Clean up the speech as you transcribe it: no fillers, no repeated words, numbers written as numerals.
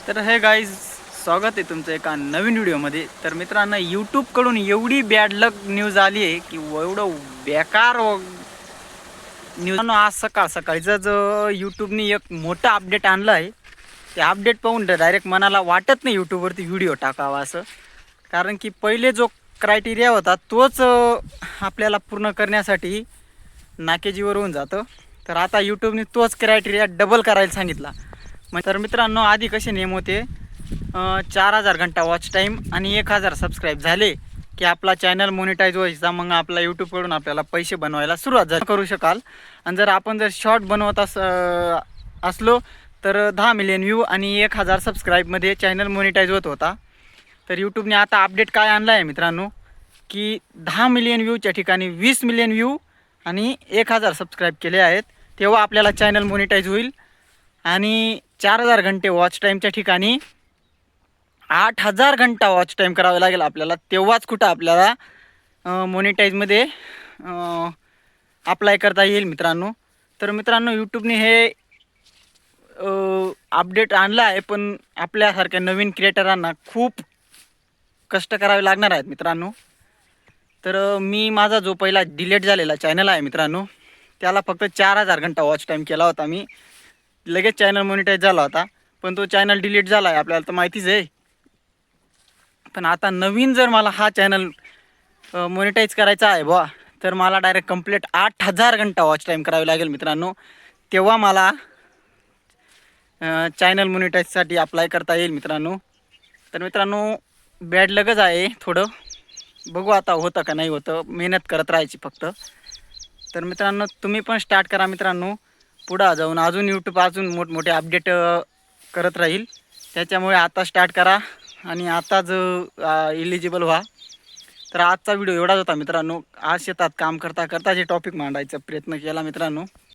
तर हे गाईज, स्वागत आहे तुमचं एका नवीन व्हिडिओमध्ये. तर मित्रांनो, यूट्यूबकडून एवढी बॅड लक न्यूज आली आहे की एवढं बेकार न्यूज. आज सकाळ सकाळीच यूट्यूबने एक मोठं अपडेट आणलं आहे. ते अपडेट पाहून डायरेक्ट मनाला वाटत नाही यूट्यूबवरती व्हिडिओ टाकावा असं. कारण की पहिले जो क्रायटेरिया होता तोच आपल्याला पूर्ण करण्यासाठी नाकेजीवर होऊन जातं. तर आता यूट्यूबने तोच क्रायटेरिया डबल करायला सांगितला. तर मित्रांनो, आधी कसे नियम होते, 4000 घंटा वॉच टाईम आणि 1000 सबस्क्राईब झाले की आपला चॅनल मोनिटाईज व्हायचा. मग आपला यूट्यूबकडून आपल्याला पैसे बनवायला सुरुवात करू शकाल. आणि जर आपण शॉर्ट बनवत असलो तर 10 मिलियन व्ह्यू आणि 1000 सबस्क्राईबमध्ये चॅनल मोनिटाईज होत होता. तर यूट्यूबने आता अपडेट काय आणला आहे मित्रांनो, की 10 मिलियन व्ह्यूच्या ठिकाणी 20 मिलियन व्ह्यू आणि 1000 सबस्क्राईब केले आहेत तेव्हा आपल्याला चॅनल मोनिटाईज होईल. आणि 4000 घंटे वॉच टाईमच्या ठिकाणी 8000 घंटा वॉच टाईम करावा लागेल आपल्याला, तेव्हाच कुठं आपल्याला मोनिटाईजमध्ये अप्लाय करता येईल मित्रांनो. तर मित्रांनो, यूट्यूबने हे अपडेट आणलं आहे, पण आपल्यासारख्या नवीन क्रिएटरांना खूप कष्ट करावे लागणार आहेत मित्रांनो. तर मी माझा जो पहिला डिलीट झालेला चॅनल आहे मित्रांनो, त्याला फक्त 4000 घंटा वॉच टाईम केला होता मी. लगेच चॅनल मोनिटाईज झाला होता, पण तो चॅनल डिलीट झाला आहे आपल्याला तर माहितीच आहे. पण आता नवीन जर मला हा चॅनल मोनिटाईज करायचा आहे बुवा, तर मला डायरेक्ट कंप्लीट 8000 घंटा वॉच टाईम करावी लागेल मित्रांनो. तेव्हा मला चॅनल मोनिटाईजसाठी अप्लाय करता येईल मित्रांनो. तर मित्रांनो, बॅड लगच आहे थोडं. बघू आता होतं का नाही होतं, मेहनत करत राहायची फक्त. तर मित्रांनो, तुम्ही पण स्टार्ट करा मित्रांनो. पुढं जाऊन अजून यूट्यूब अजून मोठमोठे अपडेट करत राहील. त्याच्यामुळे आता स्टार्ट करा आणि आताच इलिजिबल व्हा. तर आजचा व्हिडिओ एवढाच होता मित्रांनो. आज शेतात काम करता करता जे टॉपिक मांडायचा प्रयत्न केला मित्रांनो.